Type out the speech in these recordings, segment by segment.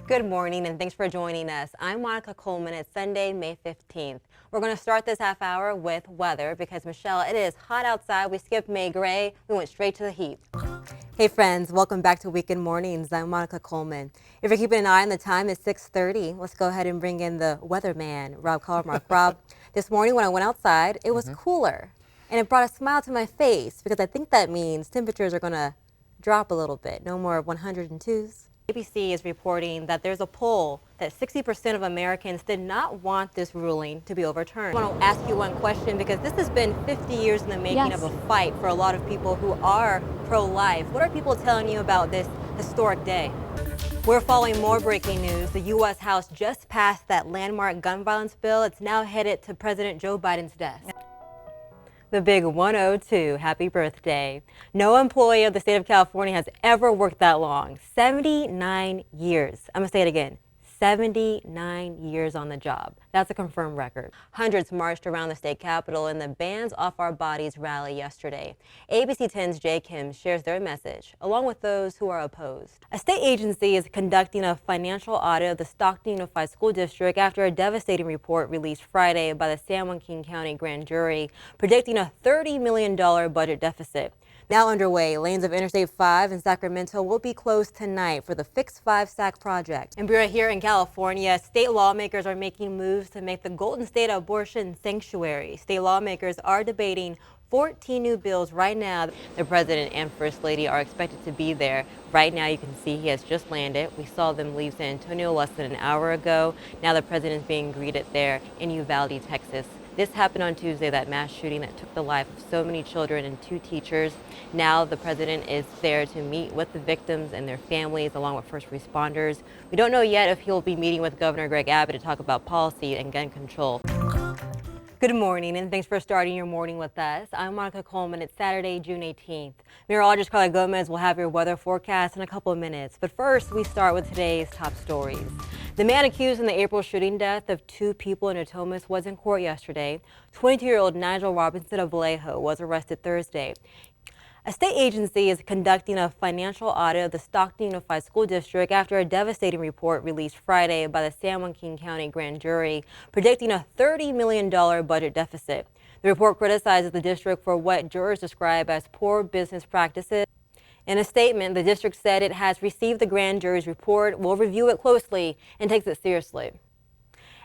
Good morning and thanks for joining us. I'm Monica Coleman. It's Sunday, May 15th. We're going to start this half hour with weather because, Michelle, it is hot outside. We skipped May Gray. We went straight to the heat. Hey friends, welcome back to Weekend Mornings. I'm Monica Coleman. If you're keeping an eye on the time, it's 6:30. Let's go ahead and bring in the weatherman, Rob Colmark. Rob, this morning when I went outside, it was cooler and it brought a smile to my face because I think that means temperatures are going to drop a little bit. No more 102s. ABC is reporting that there's a poll that 60% of Americans did not want this ruling to be overturned. I want to ask you one question because this has been 50 years in the making of a fight for a lot of people who are pro-life. What are people telling you about this historic day? We're following more breaking news. The U.S. House just passed that landmark gun violence bill. It's now headed to President Joe Biden's desk. The big 102, happy birthday. No employee of the state of California has ever worked that long. 79 years. I'm going to say it again. 79 years on the job. That's a confirmed record. Hundreds marched around the state capitol in the Bands Off Our Bodies rally yesterday. ABC 10's Jay Kim shares their message, along with those who are opposed. A state agency is conducting a financial audit of the Stockton Unified School District after a devastating report released Friday by the San Joaquin County grand jury predicting a $30 million budget deficit. Now underway, lanes of Interstate 5 in Sacramento will be closed tonight for the Fix 5 SAC project. And we're here in California. State lawmakers are making moves to make the Golden State abortion sanctuary. State lawmakers are debating 14 new bills right now. The president and first lady are expected to be there. Right now, you can see he has just landed. We saw them leave San Antonio less than an hour ago. Now the president is being greeted there in Uvalde, Texas. This happened on Tuesday, that mass shooting that took the life of so many children and 2 teachers. Now the president is there to meet with the victims and their families, along with first responders. We don't know yet if he'll be meeting with Governor Greg Abbott to talk about policy and gun control. Good morning, and thanks for starting your morning with us. I'm Monica Coleman. It's Saturday, June 18th. Meteorologist Carla Gomez will have your weather forecast in a couple of minutes. But first, we start with today's top stories. The man accused in the April shooting death of 2 people in Natomas was in court yesterday. 22-year-old Nigel Robinson of Vallejo was arrested Thursday. A state agency is conducting a financial audit of the Stockton Unified School District after a devastating report released Friday by the San Joaquin County grand jury predicting a $30 million budget deficit. The report criticizes the district for what jurors describe as poor business practices. In a statement, the district said it has received the grand jury's report, will review it closely, and takes it seriously.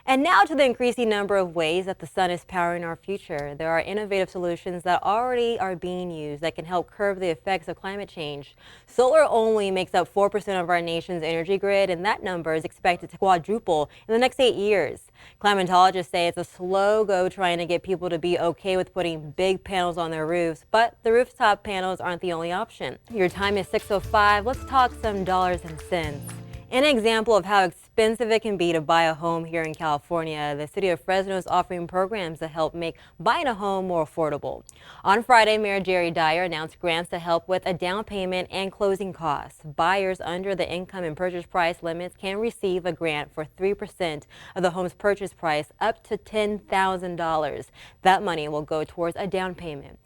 And now to the increasing number of ways that the sun is powering our future. There are innovative solutions that already are being used that can help curb the effects of climate change. Solar only makes up 4% of our nation's energy grid, and that number is expected to quadruple in the next 8 years. Climatologists say it's a slow go trying to get people to be okay with putting big panels on their roofs, but the rooftop panels aren't the only option. Your time is 6:05. Let's talk some dollars and cents. An example of how expensive it can be to buy a home here in California, the city of Fresno is offering programs that help make buying a home more affordable. On Friday, Mayor Jerry Dyer announced grants to help with a down payment and closing costs. Buyers under the income and purchase price limits can receive a grant for 3% of the home's purchase price up to $10,000. That money will go towards a down payment.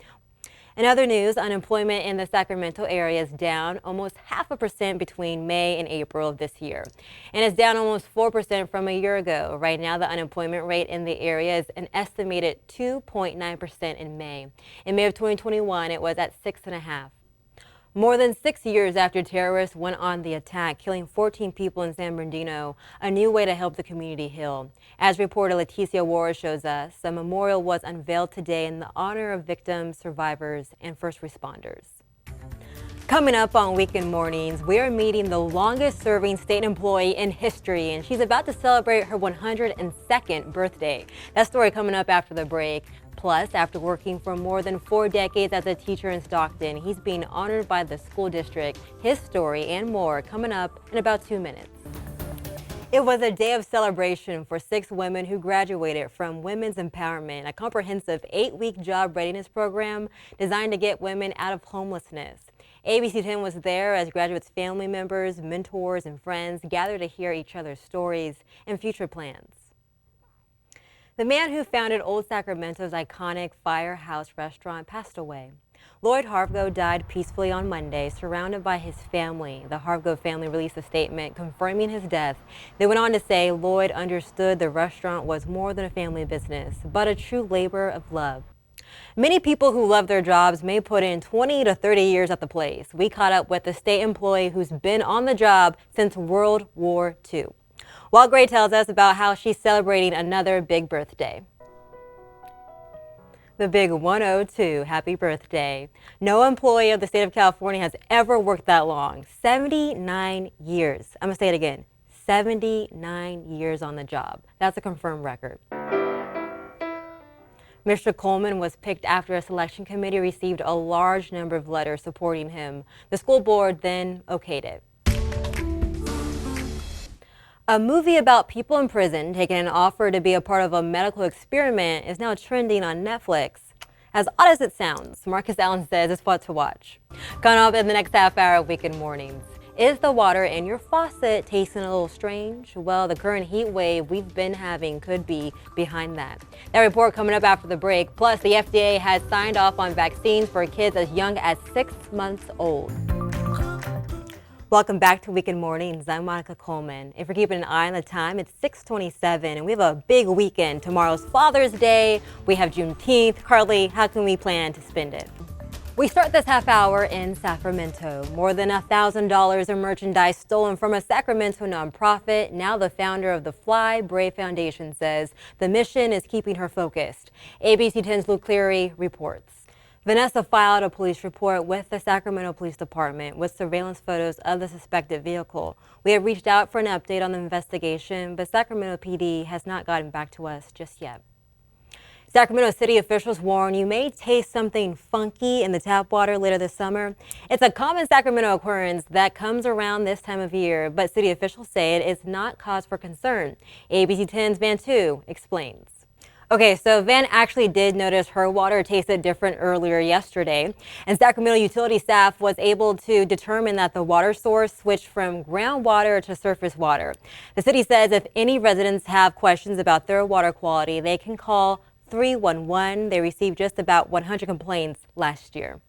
In other news, unemployment in the Sacramento area is down almost 0.5% between May and April of this year. And it's down almost 4% from a year ago. Right now, the unemployment rate in the area is an estimated 2.9% in May. In May of 2021, it was at 6.5%. More than 6 years after terrorists went on the attack, killing 14 people in San Bernardino, a new way to help the community heal. As reporter Leticia Ward shows us, a memorial was unveiled today in the honor of victims, survivors, and first responders. Coming up on Weekend Mornings, we're meeting the longest serving state employee in history, and she's about to celebrate her 102nd birthday. That story coming up after the break. Plus, after working for more than 4 decades as a teacher in Stockton, he's being honored by the school district. His story and more coming up in about 2 minutes. It was a day of celebration for 6 women who graduated from Women's Empowerment, a comprehensive 8-week job readiness program designed to get women out of homelessness. ABC 10 was there as graduates' family members, mentors, and friends gathered to hear each other's stories and future plans. The man who founded Old Sacramento's iconic Firehouse restaurant passed away. Lloyd Harvgo died peacefully on Monday, surrounded by his family. The Harvgo family released a statement confirming his death. They went on to say Lloyd understood the restaurant was more than a family business, but a true labor of love. Many people who love their jobs may put in 20 to 30 years at the place. We caught up with a state employee who's been on the job since World War II. Walt Gray tells us about how she's celebrating another big birthday. The big 102, happy birthday. No employee of the state of California has ever worked that long. 79 years. I'm gonna say it again, 79 years on the job. That's a confirmed record. Mr. Coleman was picked after a selection committee received a large number of letters supporting him. The school board then okayed it. A movie about people in prison taking an offer to be a part of a medical experiment is now trending on Netflix. As odd as it sounds, Marcus Allen says it's what to watch. Coming up in the next half hour of Weekend Mornings. Is the water in your faucet tasting a little strange? Well, the current heat wave we've been having could be behind that. That report coming up after the break. Plus, the FDA has signed off on vaccines for kids as young as 6 months old. Welcome back to Weekend Mornings. I'm Monica Coleman. If you're keeping an eye on the time, it's 6:27, and we have a big weekend. Tomorrow's Father's Day. We have Juneteenth. Carly, how can we plan to spend it? We start this half hour in Sacramento. More than $1,000 in merchandise stolen from a Sacramento nonprofit. Now the founder of the Fly Brave Foundation says the mission is keeping her focused. ABC 10's Luke Cleary reports. Vanessa filed a police report with the Sacramento Police Department with surveillance photos of the suspected vehicle. We have reached out for an update on the investigation, but Sacramento PD has not gotten back to us just yet. Sacramento City officials warn you may taste something funky in the tap water later this summer. It's a common Sacramento occurrence that comes around this time of year, but city officials say it is not cause for concern. ABC 10's Van Tu explains. Okay, so Van actually did notice her water tasted different earlier yesterday, and Sacramento utility staff was able to determine that the water source switched from groundwater to surface water. The city says if any residents have questions about their water quality, they can call 311. They received just about 100 complaints last year.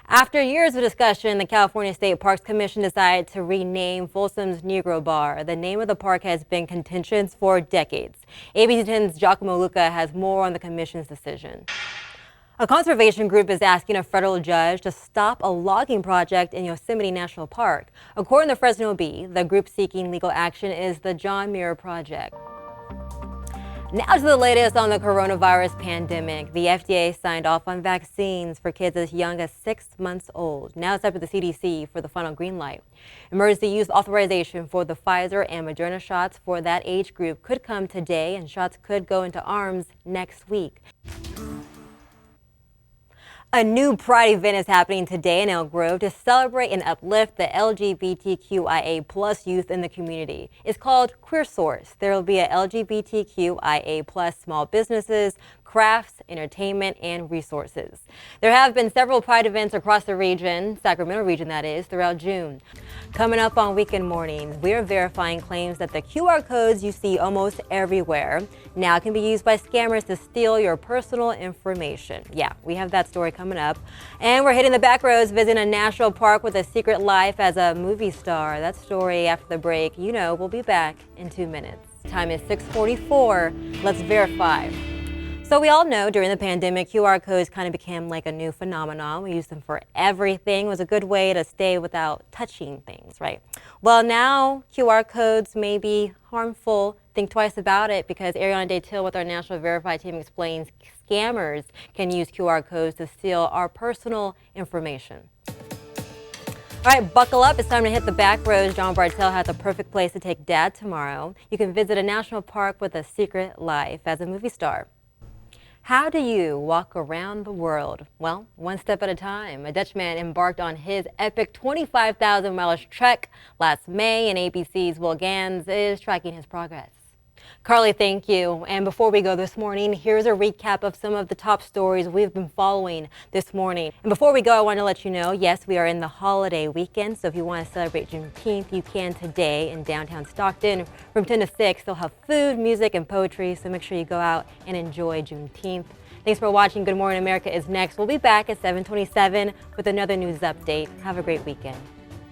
After years of discussion, the California State Parks Commission decided to rename Folsom's Negro Bar. The name of the park has been contentious for decades. ABC 10's Giacomo Luca has more on the commission's decision. A conservation group is asking a federal judge to stop a logging project in Yosemite National Park. According to Fresno Bee, the group seeking legal action is the John Muir Project. Now to the latest on the coronavirus pandemic. The FDA signed off on vaccines for kids as young as 6 months old. Now it's up to the CDC for the final green light. Emergency use authorization for the Pfizer and Moderna shots for that age group could come today, and shots could go into arms next week. A new Pride event is happening today in Elk Grove to celebrate and uplift the LGBTQIA+ youth in the community. It's called Queer Source. There will be a LGBTQIA+ small businesses, crafts, entertainment, and resources. There have been several Pride events across the region, Sacramento region that is, throughout June. Coming up on Weekend Mornings, we're verifying claims that the QR codes you see almost everywhere now can be used by scammers to steal your personal information. Yeah, we have that story coming up. And we're hitting the back roads, visiting a national park with a secret life as a movie star. That story after the break. You know, we'll be back in 2 minutes. Time is 6:44. Let's verify. So we all know during the pandemic, QR codes kind of became like a new phenomenon. We used them for everything. It was a good way to stay without touching things, right? Well, now QR codes may be harmful. Think twice about it, because Ariana Daytil with our National Verify team explains scammers can use QR codes to steal our personal information. All right, buckle up. It's time to hit the back roads. John Bartell has the perfect place to take Dad tomorrow. You can visit a national park with a secret life as a movie star. How do you walk around the world? Well, one step at a time. A Dutchman embarked on his epic 25,000 miles trek last May, and ABC's Will Gans is tracking his progress. Carly, thank you. And before we go this morning, here's a recap of some of the top stories we've been following this morning. And before we go, I want to let you know, yes, we are in the holiday weekend. So if you want to celebrate Juneteenth, you can today in downtown Stockton from 10 to 6. They'll have food, music, and poetry. So make sure you go out and enjoy Juneteenth. Thanks for watching. Good Morning America is next. We'll be back at 7:27 with another news update. Have a great weekend.